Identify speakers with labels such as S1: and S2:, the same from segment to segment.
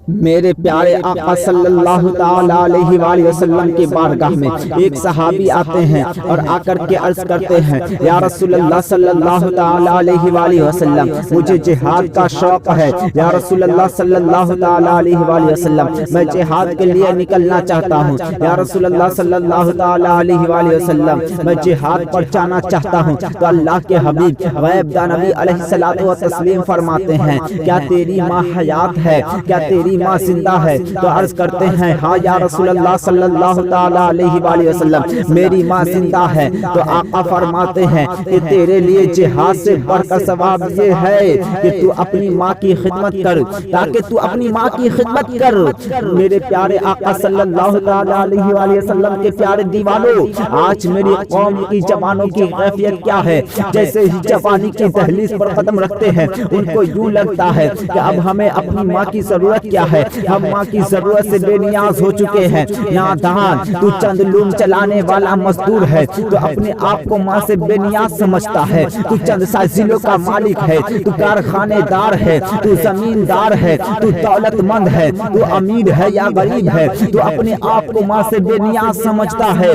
S1: میرے پیارے آقا صلی اللہ تعالی علیہ وآلہ وسلم کی بارگاہ میں ایک صحابی آتے ہیں اور آ کر کے عرض کرتے ہیں، یا رسول اللہ صلی اللہ تعالی علیہ وآلہ وسلم، مجھے جہاد کا شوق ہے۔ یا رسول اللہ صلی اللہ تعالی علیہ وآلہ وسلم، میں جہاد کے لیے نکلنا چاہتا ہوں۔ یا رسول اللہ صلی اللہ تعالی علیہ وآلہ وسلم، میں جہاد پر جانا چاہتا ہوں۔ تو اللہ کے حبیب غیب دانوی علیہ الصلوۃ والتسلیم فرماتے ہیں، کیا تیری ماں حیات ہے؟ کیا تیری ماں زندہ ہے؟ تو عرض کرتے ہیں، ہاں یا رسول اللہ صلی اللہ تعالی علیہ وآلہ وسلم، میری ماں زندہ ہے۔ تو آقا فرماتے ہیں کہ تیرے لیے جہاد سے بڑھ کر ثواب یہ ہے کہ تو اپنی ماں کی خدمت کر، تاکہ تو اپنی ماں کی خدمت کر۔ میرے پیارے آقا صلی اللہ تعالی علیہ وآلہ وسلم کے پیارے دیوانوں، آج میری قوم کی جوانوں کی کیفیت کیا ہے؟ جیسے ہی جوانی کی دہلیز پر قدم رکھتے ہیں، ان کو یوں لگتا ہے کہ اب ہمیں اپنی ماں کی ضرورت کیا ہے، ہم ماں کی ضرورت سے بے نیاز ہو چکے ہیں۔ نادان، تو چند لوم چلانے والا مزدور ہے، تو اپنے آپ کو ماں سے بے نیاز سمجھتا ہے۔ تو چند سازلوں کا مالک ہے، تو کارخانے دار ہے، تو زمیندار ہے، تو دولت مند ہے، تو امیر ہے یا غریب ہے، تو اپنے آپ کو ماں سے بے نیاز سمجھتا ہے۔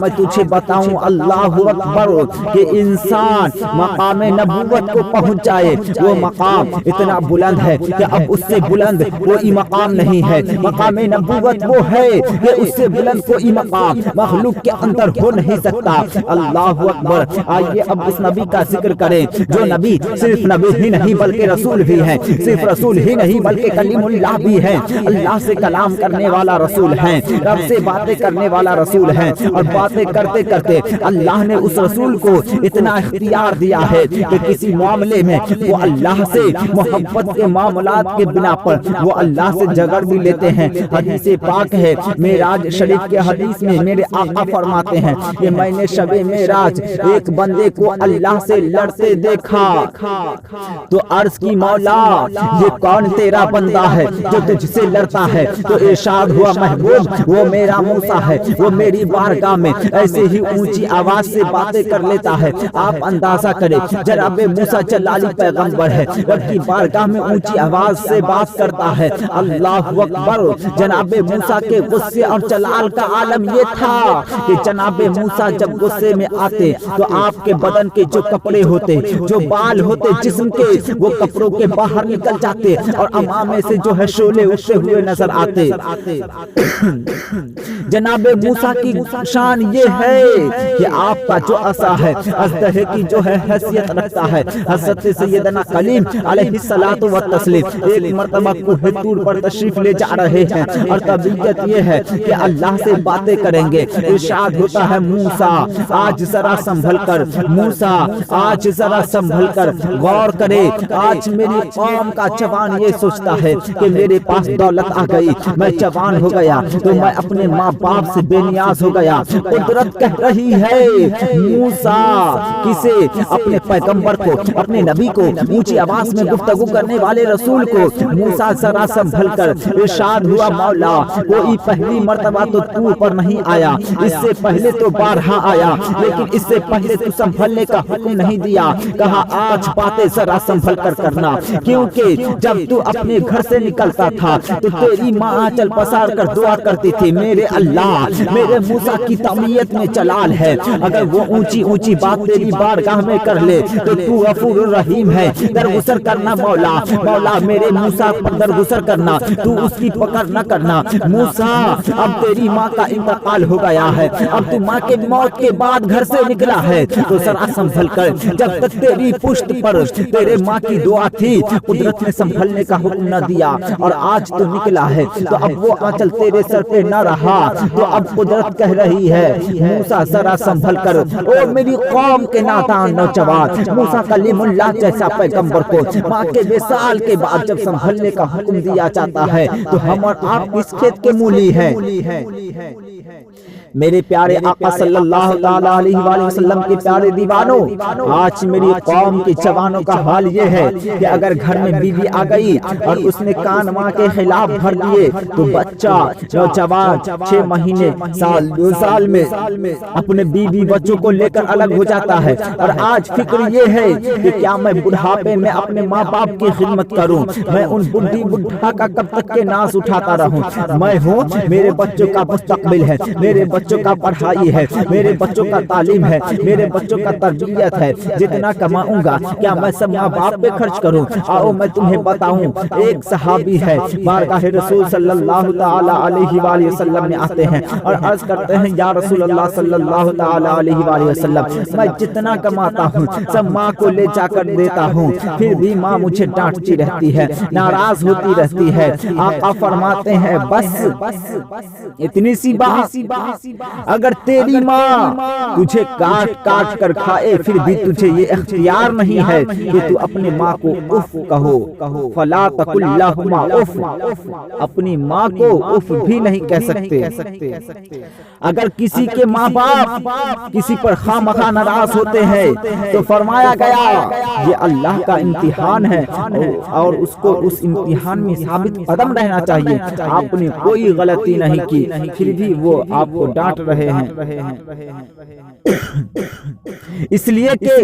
S1: میں تجھے بتاؤں اللہ اکبر کہ انسان مقام نبوت کو پہنچ جائے، وہ مقام اتنا بلند ہے کہ اب اس سے بلند کوئی مقام نہیں ہے۔ مقام نبوت وہ ہے کہ اس سے بلند کوئی مقام مخلوق کے اندر ہو نہیں سکتا۔ اللہ اکبر۔ آئیے اب اس نبی کا ذکر کریں جو نبی صرف نبی ہی نہیں بلکہ رسول بھی ہے، صرف رسول ہی نہیں بلکہ کلیم اللہ بھی ہے۔ اللہ سے کلام کرنے والا رسول ہے، رب سے باتیں کرنے والا رسول ہے، اور باتیں کرتے کرتے اللہ نے اس رسول کو اتنا اختیار دیا ہے کہ کسی معاملے میں وہ اللہ سے محبت کے معاملات کے بنا پر وہ اللہ سے جھگڑ بھی لیتے ہیں۔ حدیث پاک ہے، معراج شریف کے حدیث میں میرے آقا فرماتے ہیں کہ میں نے شب معراج ایک بندے کو اللہ سے لڑتے دیکھا، تو عرض کی مولا یہ کون تیرا بندہ ہے جو تجھ سے لڑتا ہے؟ تو ارشاد ہوا محبوب وہ میرا موسیٰ ہے، وہ میری بارگاہ میں ایسے ہی اونچی آواز سے باتیں کر لیتا ہے۔ آپ اندازہ کریں جناب موسیٰ جلالی پیغمبر ہے، رب کی بارگاہ میں اونچی آواز سے بات کرتا ہے۔ اللہ اکبر۔ جناب موسیٰ کے غصے اور جلال کا عالم یہ تھا کہ جناب موسیٰ جب غصے میں آتے تو آپ کے بدن کے جو کپڑے ہوتے، جو بال ہوتے جسم کے، وہ کپڑوں کے باہر نکل جاتے اور امامے سے جو ہے شعلے اٹھتے ہوئے نظر آتے۔ جناب موسیٰ کی شان یہ ہے کہ آپ کا جو عصا ہے اژدہے کی جو ہے حیثیت رکھتا ہے۔ حضرت سیدنا کلیم علیہ الصلوۃ والتسلیم ایک مرتبہ کوہ طور پر تشریف لے جا رہے ہیں اور طبیعت یہ ہے کہ اللہ سے باتیں کریں گے۔ ارشاد ہوتا ہے موسیٰ آج ذرا سنبھل کر، موسیٰ آج ذرا سنبھل کر غور کرے۔ آج میری قوم کا جوان یہ سوچتا ہے کہ میرے پاس دولت آ گئی، میں جوان ہو گیا تو میں اپنے ماں باپ سے بے نیاز ہو گیا۔ قدرت کہہ رہی ہے موسیٰ کسے؟ اپنے پیغمبر کو، اپنے نبی کو، اونچی آواز میں گفتگو کرنے والے رسول کو، موسیٰ ذرا سنبھل کر۔ ارشاد ہوا مولا کوئی پہلی مرتبہ تو طور پر نہیں آیا، اس سے پہلے تو بارہا آیا، لیکن اس سے پہلے تو سنبھلنے کا حکم نہیں دیا، کہا آج باتیں ذرا سنبھل کر کرنا، کیونکہ جب تو اپنے گھر سے نکلتا تھا تو تیری ماں آنچل پسار کر دعا کرتی تھی، میرے اللہ میرے موسیٰ کی طبیعت میں جلال ہے، اگر وہ اونچی اونچی بات تیری بارگاہ میں کر لے تو تو غفور الرحیم ہے، درگزر کرنا مولا، مولا میرے موسیٰ پر درگزر کرنا، تو اس کی پکڑ نہ کرنا۔ موسیٰ اب تیری ماں کا انتقال ہو گیا ہے، اب تو ماں کے موت کے بعد گھر سے نکلا ہے تو ذرا سنبھل کر، جب تک تیری پشت پر تیرے ماں کی دعا تھی قدرت نے سنبھلنے کا حکم نہ دیا، اور آج تو نکلا ہے تو اب وہ آنچل تیرے سر پہ نہ رہا، تو اب قدرت کہہ رہی ہے موسیٰ ذرا سنبھل کر۔ او میری قوم کے نادان نوجوان، موسیٰ کلیم اللہ جیسا پیغمبر کو ماں کے وصال کے بعد جب سنبھلنے کا حکم دیا جاتا ہے تو ہم اور آپ کس کھیت کے مولی ہیں؟ میرے پیارے آقا صلی اللہ تعالی علیہ وآلہ وسلم کے پیارے دیوانوں، آج میری قوم کے جوانوں کا حال یہ ہے کہ اگر گھر میں بیوی آ گئی اور اس نے کان ماں کے خلاف بھر دیے تو بچہ نوجوان 6 مہینے سال 2 سال میں اپنے بیوی بچوں کو لے کر الگ ہو جاتا ہے۔ اور آج فکر یہ ہے کہ کیا میں بڑھاپے میں اپنے ماں باپ کی خدمت کروں، میں ان بڈھی بڈھا کا کب تک کے ناز اٹھاتا رہوں؟ میں ہوں، میرے بچوں کا مستقبل ہے، میرے بچوں کا پڑھائی ہے، میرے بچوں کا تعلیم ہے، میرے بچوں کا تربیت ہے۔ جتنا کماؤں گا کیا میں سب ماں باپ پہ خرچ کروں؟ آؤ میں تمہیں بتاؤں، ایک صحابی ہے بارگاہ رسول صلی اللہ تعالی علیہ وآلہ وسلم میں آتے ہیں اور عرض کرتے ہیں یا رسول اللہ صلی اللہ تعالی علیہ وآلہ وسلم، میں جتنا کماتا ہوں سب ماں کو لے جا کر دیتا ہوں، پھر بھی ماں مجھے ڈانٹتی رہتی ہے، ناراض ہوتی رہتی ہے۔ آقا فرماتے ہیں بس اتنی سی بات، اگر تیری ماں تجھے کاٹ کاٹ کر کھائے پھر بھی تجھے یہ اختیار نہیں ہے کہ تو اپنی ماں کو اف کہو، فلا تقل لہما اف، اپنی ماں کو اف بھی نہیں کہہ سکتے۔ اگر کسی کے ماں باپ کسی پر خواہ ناراض ہوتے ہیں تو فرمایا گیا یہ اللہ کا امتحان ہے اور اس کو اس امتحان میں ثابت قدم رہنا چاہیے۔ آپ نے کوئی غلطی نہیں کی پھر بھی وہ آپ کو ڈانٹ رہے ہیں، اس لیے کہ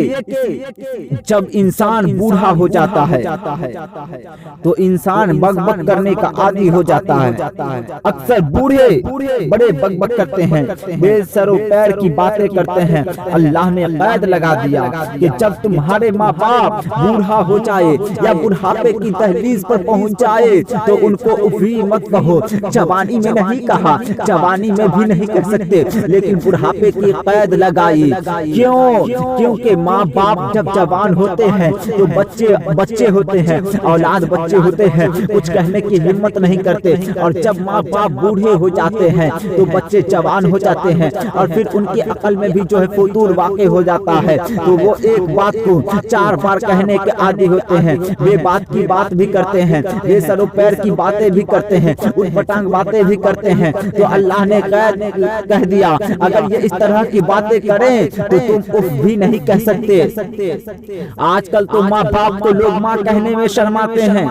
S1: جب انسان بوڑھا ہو جاتا ہے تو انسان بک بک کرنے کا عادی ہو جاتا ہے۔ اکثر بوڑھے بڑے بک بک کرتے ہیں، بے سر و پیر کی باتیں کرتے ہیں۔ اللہ نے قید لگا دیا کہ جب تمہارے ماں باپ بوڑھا ہو جائے یا بڑھاپے کی دہلیز پر پہنچ جائے تو ان کو افی مت کہو۔ جوانی میں نہیں کہا، جوانی میں بھی نہیں کہہ سکتے، لیکن بڑھاپے کی قید لگائی۔ کیوں؟ کیونکہ ماں باپ جب جوان ہوتے ہیں تو بچے ہوتے ہیں، اولاد بچے ہوتے ہیں، کچھ کہنے کی ہمت نہیں کرتے، اور جب ماں باپ بوڑھے ہو جاتے ہیں تو بچے جوان ہو جاتے ہیں اور پھر ان کی عقل میں بھی جو ہے فطور واقع ہو جاتا ہے، تو وہ ایک بات کو 4 بار کہنے کے عادی ہوتے ہیں، بے بات کی بات بھی کرتے ہیں، بے سر و پیر کی باتیں بھی کرتے ہیں، اٹھ پٹانگ باتیں بھی کرتے ہیں۔ تو اللہ نے کہہ دیا اگر یہ اس طرح کی باتیں کریں تو تم اف بھی نہیں کہہ سکتے۔ آج کل تو ماں باپ کو لوگ ماں کہنے میں شرماتے ہیں،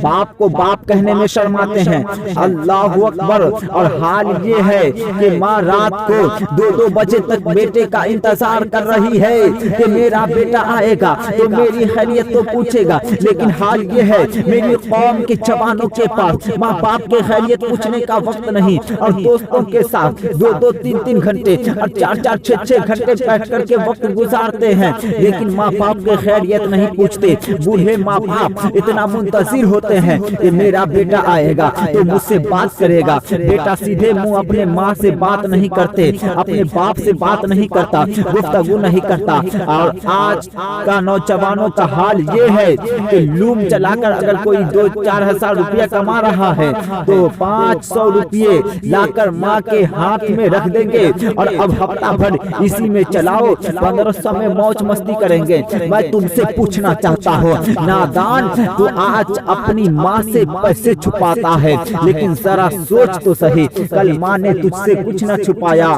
S1: باپ کو باپ کہنے میں شرماتے ہیں۔ اللہ اکبر! اور حال یہ ہے کہ ماں رات کو 2 بجے تک بیٹے کا انتظار کر رہی ہے کہ میرا بیٹا آئے گا تو میری خیریت تو پوچھے گا، لیکن حال یہ ہے میری قوم کے جوانوں کے پاس ماں باپ کے خیریت پوچھنے کا وقت نہیں، اور دوستوں کے ساتھ 2 3 گھنٹے اور 4 6 گھنٹے بیٹھ کر کے وقت گزارتے ہیں، لیکن ماں باپ کے خیریت نہیں پوچھتے۔ بوڑھے ماں باپ اتنا منتظر ہوتے ہیں کہ میرا بیٹا آئے گا تو مجھ سے بات کرے گا۔ بیٹا سیدھے منہ اپنے ماں سے بات نہیں کرتے، اپنے باپ سے بات نہیں کرتا، گفتگو نہیں کرتا۔ اور آج کا نوجوانوں کا حال یہ ہے کہ لوم چلا کر اگر کوئی 2-4 ہزار روپیہ کما رہا ہے تو 500 روپیے لا کر ماں کے ہاتھ میں رکھ دیں گے اور اب ہفتہ بھر اسی میں چلاؤ، 1500 میں موج مستی کریں گے۔ میں تم سے پوچھنا چاہتا ہوں نادان، تو آج اپنی ماں سے پیسے چھپاتا ہے، لیکن ذرا سوچ تو صحیح، کل ماں نے تجھ سے کچھ نہ چھپایا،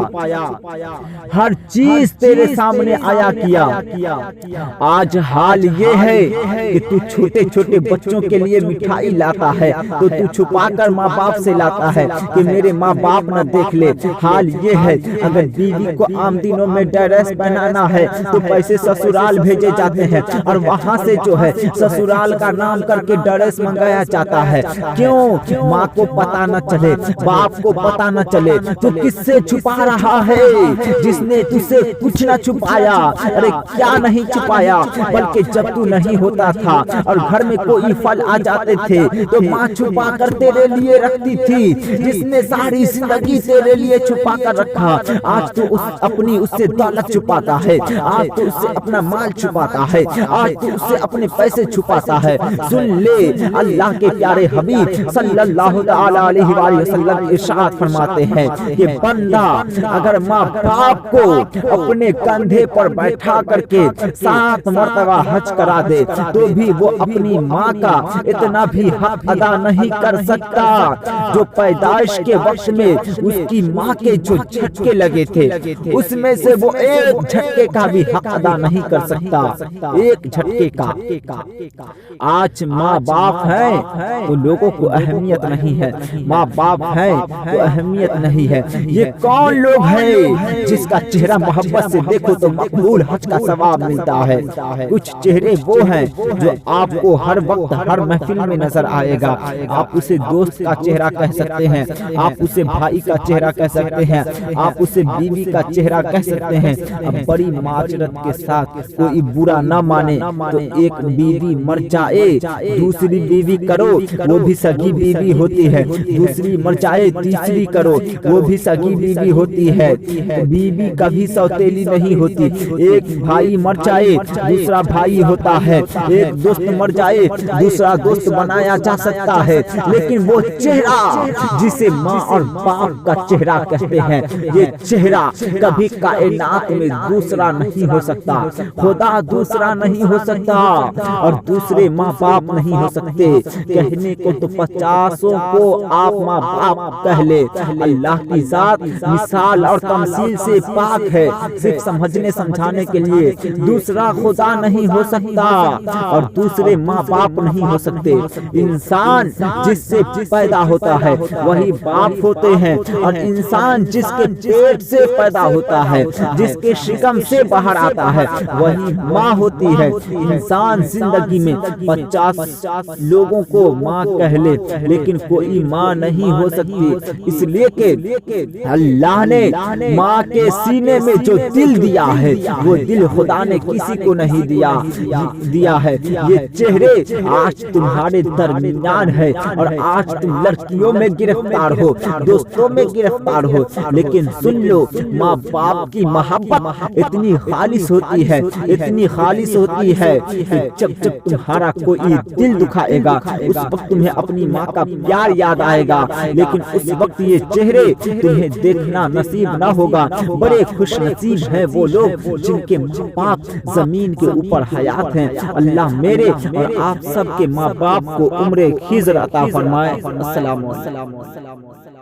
S1: ہر چیز تیرے سامنے آیا کیا۔ آج حال یہ ہے کہ تو چھوٹے چھوٹے بچوں کے لیے مٹھائی لاتا ہے تو تو چھپا کر ماں باپ سے لاتا ہے کہ میرے ماں باپ نہ دیکھ لے۔ حال یہ ہے اگر بیوی کو عام دنوں میں ڈریس پہنانا ہے تو پیسے سسرال بھیجے جاتے ہیں اور وہاں سے جو ہے سسرال کا نام کر کے ڈریس منگایا جاتا ہے۔ کیوں؟ ماں کو پتا نہ چلے، باپ کو پتا نہ چلے، تو کس سے چھپا رہا ہے؟ جس نے تجھ سے کچھ نہ چھپایا۔ ارے کیا نہیں چھپایا، بلکہ جب تو نہیں ہوتا تھا اور گھر میں کوئی پھل آ جاتے تھے تو ماں چھپا کر تیرے لیے رکھتی تھی، جس نے ساری زندگی تیرے لیے چھپا کر رکھا۔ آج تو اپنی اس سے دولت چھپاتا ہے، آج تو اس سے اپنا مال چھپاتا ہے، آج تو اس سے اپنے پیسے چھپاتا ہے۔ سن لے، اللہ کے پیارے حبیب صلی اللہ تعالی علیہ وآلہ وسلم ارشاد فرماتے ہیں کہ بندہ اگر ماں باپ کو اپنے کندھے پر بیٹھا کر کے 7 مرتبہ حج کرا دے تو بھی وہ اپنی ماں کا اتنا بھی حق ادا نہیں کر سکتا جو پیدائش کے وقت میں اس کی ماں کے جو جھٹکے لگے تھے اس میں سے وہ ایک جھٹکے کا بھی حق ادا نہیں کر سکتا، ایک جھٹکے کا۔ آج ماں باپ ہے تو لوگوں کو اہمیت نہیں ہے، ماں باپ ہے تو اہمیت نہیں ہے۔ یہ کون لوگ ہیں جس کا چہرہ محبت سے دیکھو تو مقبول حج کا ثواب ملتا ہے؟ کچھ چہرے وہ ہیں جو آپ کو ہر وقت ہر محفل میں نظر آئے گا، آپ اسے دوست کا چہرہ کہہ سکتے ہیں، آپ اسے بھائی کا چہرہ کہہ سکتے ہیں، آپ اسے بیوی کا چہرہ کہہ سکتے ہیں۔ اب بڑی معذرت کے ساتھ کوئی برا نہ مانے تو ایک بیوی مر جائے دوسری بیوی کرو وہ بھی سگی بیوی ہوتی ہے، دوسری مر جائے تیسری کرو وہ بھی سگی بیوی ہوتی ہے۔ بیوی کبھی سوتیلی نہیں ہوتی، ایک بھائی مر جائے دوسرا بھائی ہوتا ہے، ایک دوست مر جائے دوسرا دوست بنایا جا سکتا ہے، لیکن وہ چہرہ جسے ماں اور باپ کا چہرہ کہتے ہیں، یہ چہرہ کبھی کائنات میں دوسرا نہیں ہو سکتا، خدا دوسرا نہیں ہو سکتا اور دوسرے ماں باپ نہیں ہو سکتے۔ کہنے کو تو 50 کو آپ ماں باپ کہہ لے، اللہ کی ذات مثال اور تمثیل سے پاک ہے، صرف سمجھنے سمجھانے کے لیے۔ دوسرا خدا نہیں ہو سکتا اور دوسرے ماں باپ نہیں ہو سکتے۔ انسان جس سے پیدا ہوتا ہے وہی باپ ہوتے ہیں، اور انسان جس کے پیٹ سے پیدا ہوتا ہے، جس کے شکم سے باہر آتا ہے وہی ماں ہوتی ہے۔ انسان زندگی میں 50 لوگوں کو ماں کہہ لے لیکن کوئی ماں نہیں ہو سکتی، اس لیے کہ اللہ نے ماں کے سینے میں جو دل دیا ہے وہ دل خدا نے کسی کو نہیں دیا ہے۔ یہ چہرے آج تمہارے درمیان ہے اور آج تم لڑکیوں میں گرفتار ہو، دوستوں میں گرفتار ہو، لیکن سن لو ماں باپ کی محبت اتنی خالص ہوتی ہے، اتنی خالص ہوتی ہے کہ جب تمہارا کوئی دل دکھائے گا اس وقت تمہیں اپنی ماں کا پیار یاد آئے گا، لیکن اس وقت یہ چہرے تمہیں دیکھنا نصیب نہ ہوگا۔ بڑے خوش نصیب ہیں وہ لوگ جن کے ماں باپ زمین کے اوپر حیات ہیں۔ اللہ میرے اور آپ سب کے ماں باپ کو عمر خضر عطا فرمائے۔ السلام علیکم۔